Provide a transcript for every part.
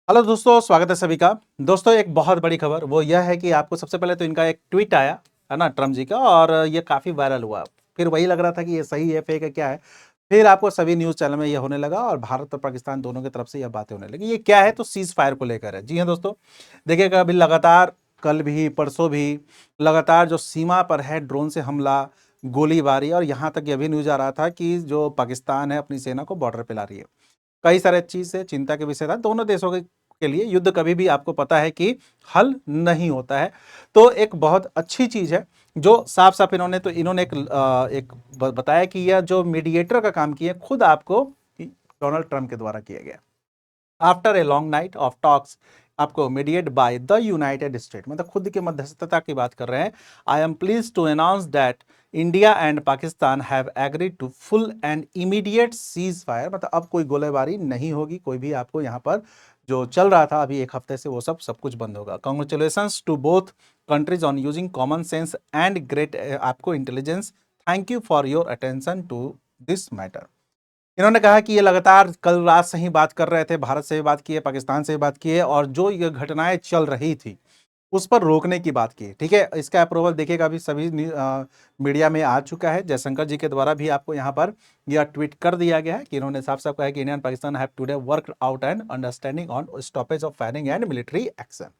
Hello दोस्तों, स्वागत है सभी का। दोस्तों, एक बहुत बड़ी खबर वो यह है कि आपको सबसे पहले तो इनका एक ट्वीट आया है ना, ट्रम्प जी का, और ये काफ़ी वायरल हुआ। फिर वही लग रहा था कि ये सही है, फेक है, क्या है। फिर आपको सभी न्यूज़ चैनल में ये होने लगा और भारत और पाकिस्तान दोनों की तरफ से यह बातें होने लगी। ये क्या है? तो सीज फायर को लेकर है। जी हाँ दोस्तों, देखिएगा अभी लगातार कल भी परसों भी लगातार जो सीमा पर है ड्रोन से हमला, गोलीबारी, और यहाँ तक ये भी न्यूज़ आ रहा था कि जो पाकिस्तान है अपनी सेना को बॉर्डर पे ला रही है। कई सारे चीज से चिंता के विषय था। दोनों देशों के लिए युद्ध कभी भी आपको पता है कि हल नहीं होता है। तो एक बहुत अच्छी चीज है जो साफ साफ इन्होंने एक बताया कि यह जो मीडिएटर का काम किया खुद आपको डोनाल्ड ट्रंप के द्वारा किया गया। After a long night of talks, आपको mediate by the United State, मतलब खुद की मध्यस्थता की बात कर रहे हैं। I am please to announce that India and Pakistan have agreed to full and immediate cease fire, मतलब अब कोई गोलीबारी नहीं होगी। कोई भी आपको यहाँ पर जो चल रहा था अभी एक हफ्ते से वो सब कुछ बंद होगा। Congratulations to both countries on using common sense and great आपको intelligence. Thank you for your attention to this matter. इन्होंने कहा कि ये लगातार कल रात से ही बात कर रहे थे, भारत से भी बात की है, पाकिस्तान से भी बात की है, और जो ये घटनाएं चल रही थी उस पर रोकने की बात की। ठीक है, इसका अप्रूवल देखिएगा अभी सभी मीडिया में आ चुका है। जयशंकर जी के द्वारा भी आपको यहाँ पर यह ट्वीट कर दिया गया है कि इन्होंने साफ साफ कहा है कि India and Pakistan have today work out and understanding on stoppage of firing and military action.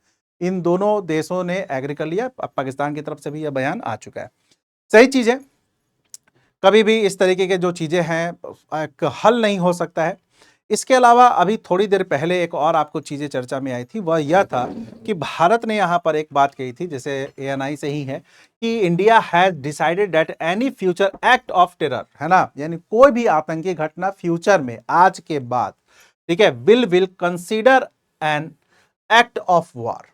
इन दोनों देशों ने एग्री कर लिया। अब पाकिस्तान की तरफ से भी यह बयान आ चुका है। सही चीज है, कभी भी इस तरीके के जो चीजें हैं एक हल नहीं हो सकता है। इसके अलावा अभी थोड़ी देर पहले एक और आपको चीजें चर्चा में आई थी, वह यह था कि भारत ने यहां पर एक बात कही थी, जैसे एएनआई से ही है, कि India has decided that any future act of terror, है ना, यानी कोई भी आतंकी घटना फ्यूचर में आज के बाद, ठीक है, will consider an act of war.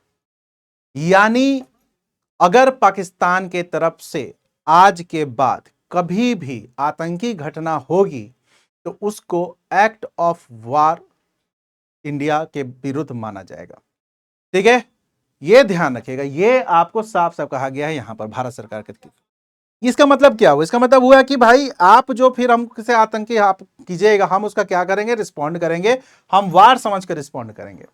यानी अगर पाकिस्तान के तरफ से आज के बाद कभी भी आतंकी घटना होगी तो उसको एक्ट ऑफ वार इंडिया के विरुद्ध माना जाएगा। ठीक है, यह ध्यान रखिएगा, यह आपको साफ साफ कहा गया है यहां पर भारत सरकार के। इसका मतलब क्या हुआ? इसका मतलब हुआ कि भाई आप जो फिर हमसे आतंकी आप कीजिएगा, हम उसका क्या करेंगे? रिस्पॉन्ड करेंगे। हम वार समझ कर रिस्पॉन्ड करेंगे।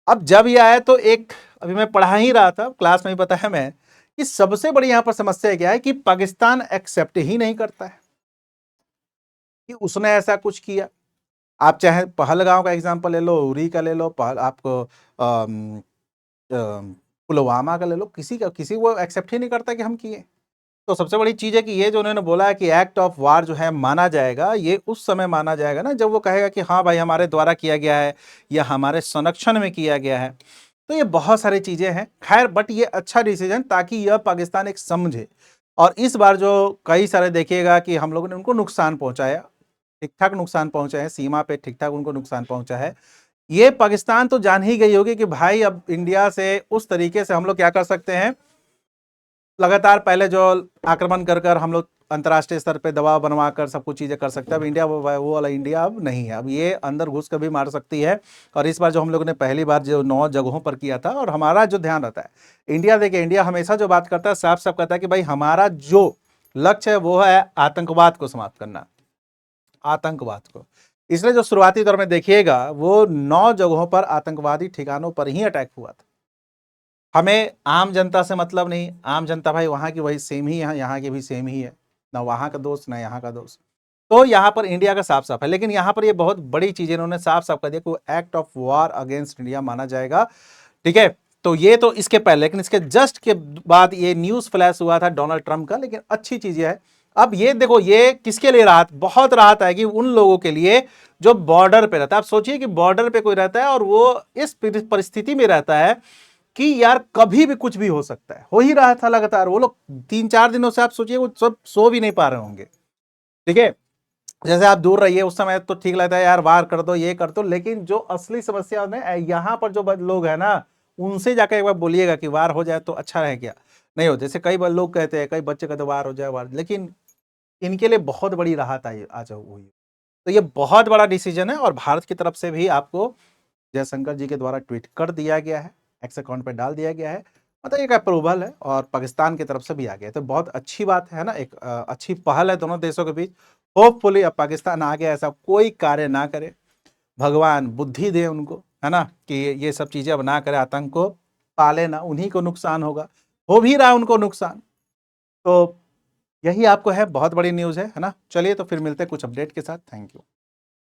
अब जब ये आया तो एक, अभी मैं पढ़ा ही रहा था, क्लास में ही बताया मैं, कि सबसे बड़ी यहां पर समस्या क्या है कि पाकिस्तान एक्सेप्ट ही नहीं करता है कि उसने ऐसा कुछ किया। आप चाहे पहलगांव का एग्जांपल ले लो, उरी का ले लो, आपको पुलवामा का ले लो, किसी वो एक्सेप्ट ही नहीं करता कि हम किए। तो सबसे बड़ी चीज है कि ये जो उन्होंने बोला है कि एक्ट ऑफ वार जो है माना जाएगा, ये उस समय माना जाएगा ना जब वो कहेगा कि हाँ भाई हमारे द्वारा किया गया है या हमारे संरक्षण में किया गया है। तो ये बहुत सारी चीजें हैं, खैर, बट ये अच्छा डिसीजन, ताकि यह पाकिस्तान एक समझे। और इस बार जो कई सारे देखिएगा कि हम लोगों ने उनको नुकसान पहुंचाया, ठीक ठाक नुकसान पहुंचा है, सीमा पे ठीक ठाक उनको नुकसान पहुंचा है। ये पाकिस्तान तो जान ही गई होगी कि भाई अब इंडिया से उस तरीके से हम लोग क्या कर सकते हैं। लगातार पहले जो आक्रमण कर कर हम लोग अंतर्राष्ट्रीय स्तर पे दबाव बनवा कर सब कुछ चीजें कर सकते हैं, अब इंडिया वो वाला इंडिया अब नहीं है। अब ये अंदर घुस कर भी मार सकती है। और इस बार जो हम लोगों ने पहली बार जो 9 जगहों पर किया था, और हमारा जो ध्यान रहता है, इंडिया देखिए, इंडिया हमेशा जो बात करता है साफ साफ कहता है कि भाई हमारा जो लक्ष्य है वो है आतंकवाद को समाप्त करना, आतंकवाद को। इसलिए जो शुरुआती दौर में देखिएगा वो 9 जगहों पर आतंकवादी ठिकानों पर ही अटैक हुआ था। हमें आम जनता से मतलब नहीं, आम जनता भाई वहां की वही सेम ही है, यहाँ की भी सेम ही है, ना वहां का दोस्त ना यहाँ का दोस्त। तो यहाँ पर इंडिया का साफ साफ है, लेकिन यहाँ पर ये बहुत बड़ी चीज इन्होंने साफ साफ कर दिया कि act of war against India माना जाएगा। ठीक है, तो ये तो इसके पहले, लेकिन इसके जस्ट के बाद ये न्यूज फ्लैश हुआ था डोनाल्ड ट्रंप का। लेकिन अच्छी चीज ये है, अब ये देखो ये किसके लिए राहत, बहुत राहत आएगी उन लोगों के लिए जो बॉर्डर पे रहता है। आप सोचिए कि बॉर्डर पे कोई रहता है और वो इस परिस्थिति में रहता है कि यार कभी भी कुछ भी हो सकता है। हो ही रहा था लगातार, वो लोग 3-4 दिनों से आप सोचिए वो सब सो भी नहीं पा रहे होंगे। ठीक है, जैसे आप दूर रहिए उस समय तो ठीक लगता है यार वार कर दो, ये कर दो, लेकिन जो असली समस्या है यहाँ पर जो लोग है ना, उनसे जाकर एक बार बोलिएगा कि वार हो जाए तो अच्छा रहे क्या। नहीं हो, जैसे कई बार लोग कहते हैं, कई बच्चे कहते वार हो जाए वार, लेकिन इनके लिए बहुत बड़ी राहत आई आज हुई। तो ये बहुत बड़ा डिसीजन है, और भारत की तरफ से भी आपको जयशंकर जी के द्वारा ट्वीट कर दिया गया है, एक्स अकाउंट पे डाल दिया गया है, मतलब एक अप्रूवल है, और पाकिस्तान की तरफ से भी आ गया। तो बहुत अच्छी बात है ना, एक अच्छी पहल है दोनों देशों के बीच। होपफुली अब पाकिस्तान आगे ऐसा कोई कार्य ना करे, भगवान बुद्धि दे उनको, है ना, कि ये सब चीजें अब ना करें, आतंक को पाले ना, उन्हीं को नुकसान होगा, हो भी रहा है उनको नुकसान। तो यही आपको है, बहुत बड़ी न्यूज़ है ना। चलिए तो फिर मिलते हैं कुछ अपडेट के साथ। Thank you.